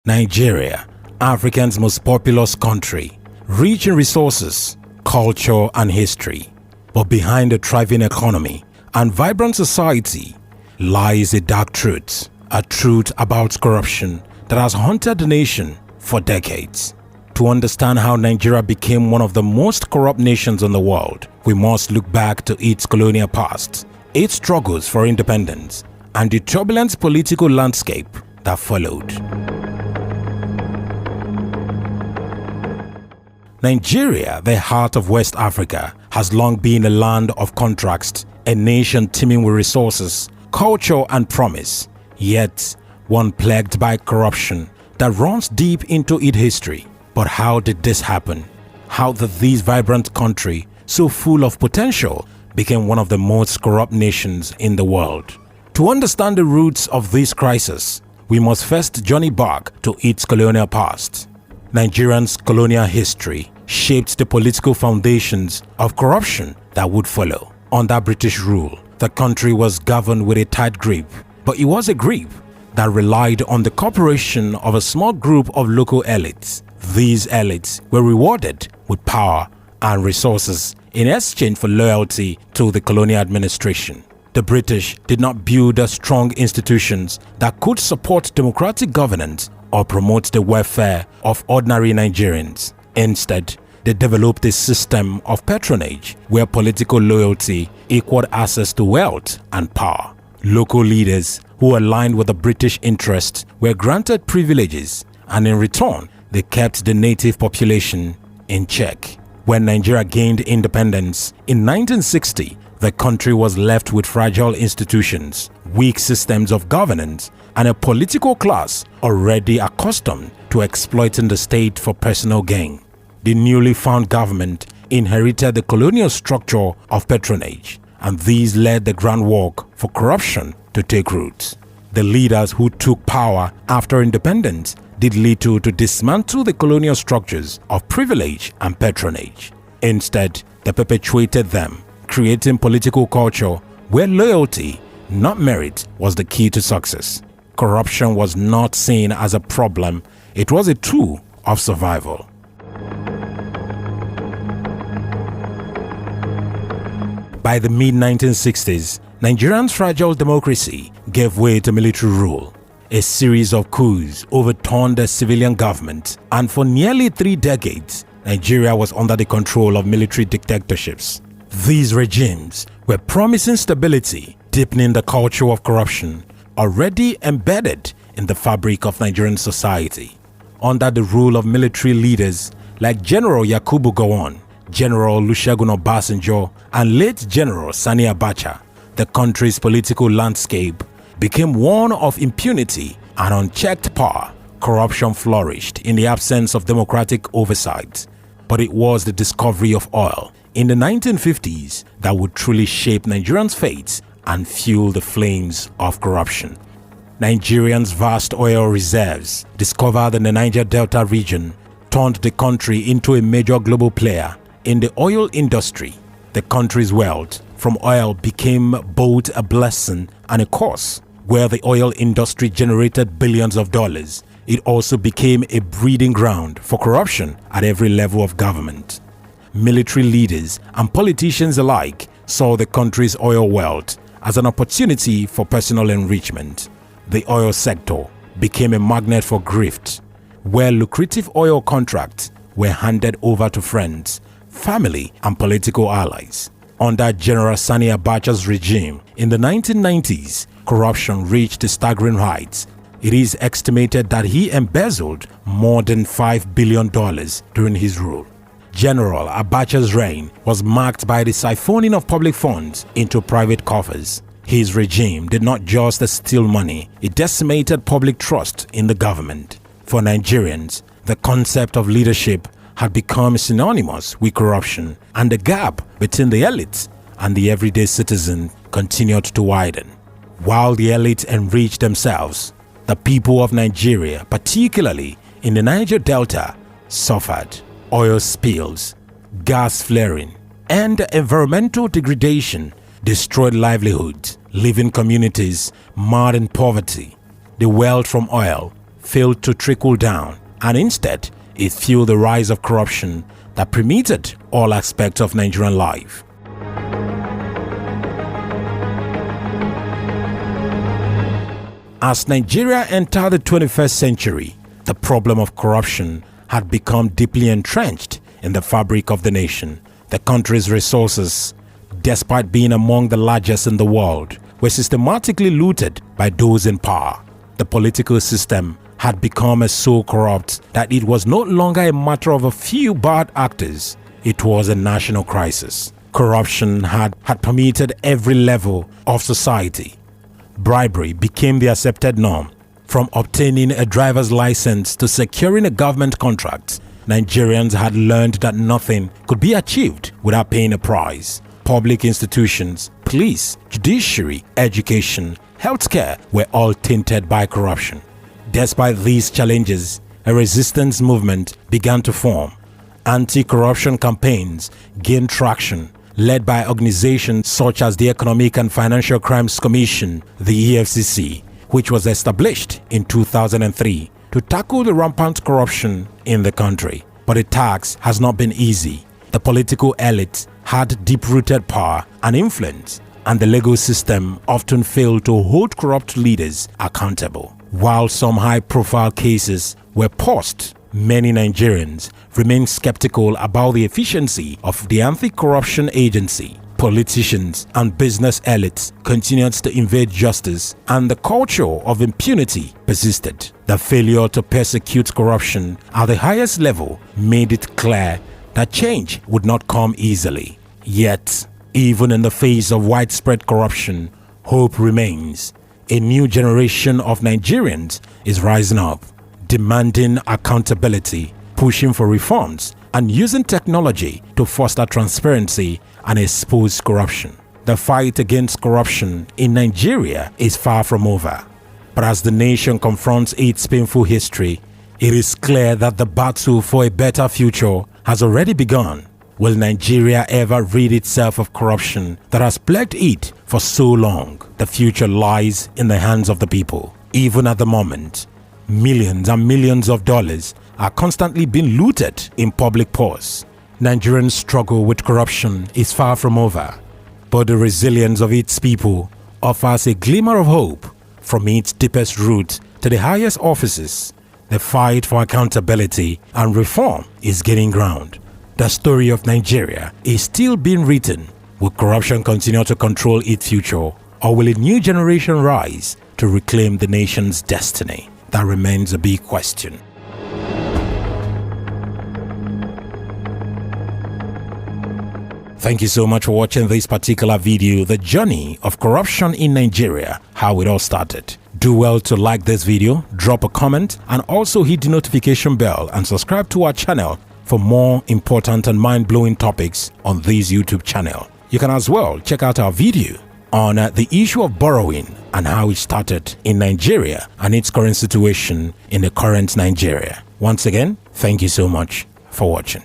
Nigeria, Africa's most populous country, rich in resources, culture and history. But behind a thriving economy and vibrant society lies a dark truth, a truth about corruption that has haunted the nation for decades. To understand how Nigeria became one of the most corrupt nations in the world, we must look back to its colonial past, its struggles for independence, and the turbulent political landscape that followed. Nigeria, the heart of West Africa, has long been a land of contrast, a nation teeming with resources, culture and promise, yet one plagued by corruption that runs deep into its history. But how did this happen? How did this vibrant country, so full of potential, become one of the most corrupt nations in the world? To understand the roots of this crisis, we must first journey back to its colonial past. Nigeria's colonial history shaped the political foundations of corruption that would follow. Under British rule, the country was governed with a tight grip, but it was a grip that relied on the cooperation of a small group of local elites. These elites were rewarded with power and resources in exchange for loyalty to the colonial administration. The British did not build strong institutions that could support democratic governance or promote the welfare of ordinary Nigerians. Instead, they developed a system of patronage where political loyalty equaled access to wealth and power. Local leaders who aligned with the British interests were granted privileges, and in return, they kept the native population in check. When Nigeria gained independence in 1960, the country was left with fragile institutions, weak systems of governance, and a political class already accustomed to exploiting the state for personal gain. The newly found government inherited the colonial structure of patronage, and these led the groundwork for corruption to take root. The leaders who took power after independence did little to dismantle the colonial structures of privilege and patronage. Instead, they perpetuated them, creating political culture where loyalty, not merit, was the key to success. Corruption was not seen as a problem, it was a tool of survival. By the mid-1960s, Nigeria's fragile democracy gave way to military rule. A series of coups overturned the civilian government, and for nearly 3 decades, Nigeria was under the control of military dictatorships. These regimes were promising stability, deepening the culture of corruption already embedded in the fabric of Nigerian society. Under the rule of military leaders like General Yakubu Gowon, General Olusegun Obasanjo, and late General Sani Abacha, the country's political landscape became one of impunity and unchecked power. Corruption flourished in the absence of democratic oversight. But it was the discovery of oil in the 1950s that would truly shape Nigerians' fate and fuel the flames of corruption. Nigeria's vast oil reserves, discovered in the Niger Delta region, turned the country into a major global player in the oil industry. The country's wealth from oil became both a blessing and a curse. Where the oil industry generated billions of dollars, it also became a breeding ground for corruption at every level of government. Military leaders and politicians alike saw the country's oil wealth as an opportunity for personal enrichment. The oil sector became a magnet for grift, where lucrative oil contracts were handed over to friends, family, and political allies. Under General Sani Abacha's regime in the 1990s, corruption reached staggering heights. It is estimated that he embezzled more than $5 billion during his rule. General Abacha's reign was marked by the siphoning of public funds into private coffers. His regime did not just steal money, it decimated public trust in the government. For Nigerians, the concept of leadership had become synonymous with corruption, and the gap between the elites and the everyday citizen continued to widen. While the elites enriched themselves, the people of Nigeria, particularly in the Niger Delta, suffered. Oil spills, gas flaring, and environmental degradation destroyed livelihoods, leaving communities marred in poverty. The wealth from oil failed to trickle down, and instead it fueled the rise of corruption that permeated all aspects of Nigerian life. As Nigeria entered the 21st century, the problem of corruption had become deeply entrenched in the fabric of the nation. The country's resources, despite being among the largest in the world, were systematically looted by those in power. The political system had become so corrupt that it was no longer a matter of a few bad actors. It was a national crisis. Corruption had permeated every level of society. Bribery became the accepted norm. From obtaining a driver's license to securing a government contract, Nigerians had learned that nothing could be achieved without paying a price. Public institutions, police, judiciary, education, healthcare were all tainted by corruption. Despite these challenges, a resistance movement began to form. Anti-corruption campaigns gained traction, led by organizations such as the Economic and Financial Crimes Commission, the EFCC, which was established in 2003 to tackle the rampant corruption in the country. But the task has not been easy. The political elite had deep-rooted power and influence, and the legal system often failed to hold corrupt leaders accountable. While some high-profile cases were paused, many Nigerians remain skeptical about the efficiency of the anti-corruption agency. Politicians and business elites continued to evade justice, and the culture of impunity persisted. The failure to persecute corruption at the highest level made it clear that change would not come easily. Yet, even in the face of widespread corruption, hope remains. A new generation of Nigerians is rising up, demanding accountability, pushing for reforms, and using technology to foster transparency and expose corruption. The fight against corruption in Nigeria is far from over. But as the nation confronts its painful history, it is clear that the battle for a better future has already begun. Will Nigeria ever rid itself of corruption that has plagued it for so long? The future lies in the hands of the people. Even at the moment, millions and millions of dollars are constantly being looted in public purse. Nigerians' struggle with corruption is far from over, but the resilience of its people offers a glimmer of hope. From its deepest roots to the highest offices, the fight for accountability and reform is gaining ground. The story of Nigeria is still being written. Will corruption continue to control its future, or will a new generation rise to reclaim the nation's destiny? That remains a big question. Thank you so much for watching this particular video, the journey of corruption in Nigeria, how it all started. Do well to like this video, drop a comment, and also hit the notification bell and subscribe to our channel for more important and mind-blowing topics on this YouTube channel. You can as well check out our video on the issue of borrowing and how it started in Nigeria and its current situation in the current Nigeria. Once again, thank you so much for watching.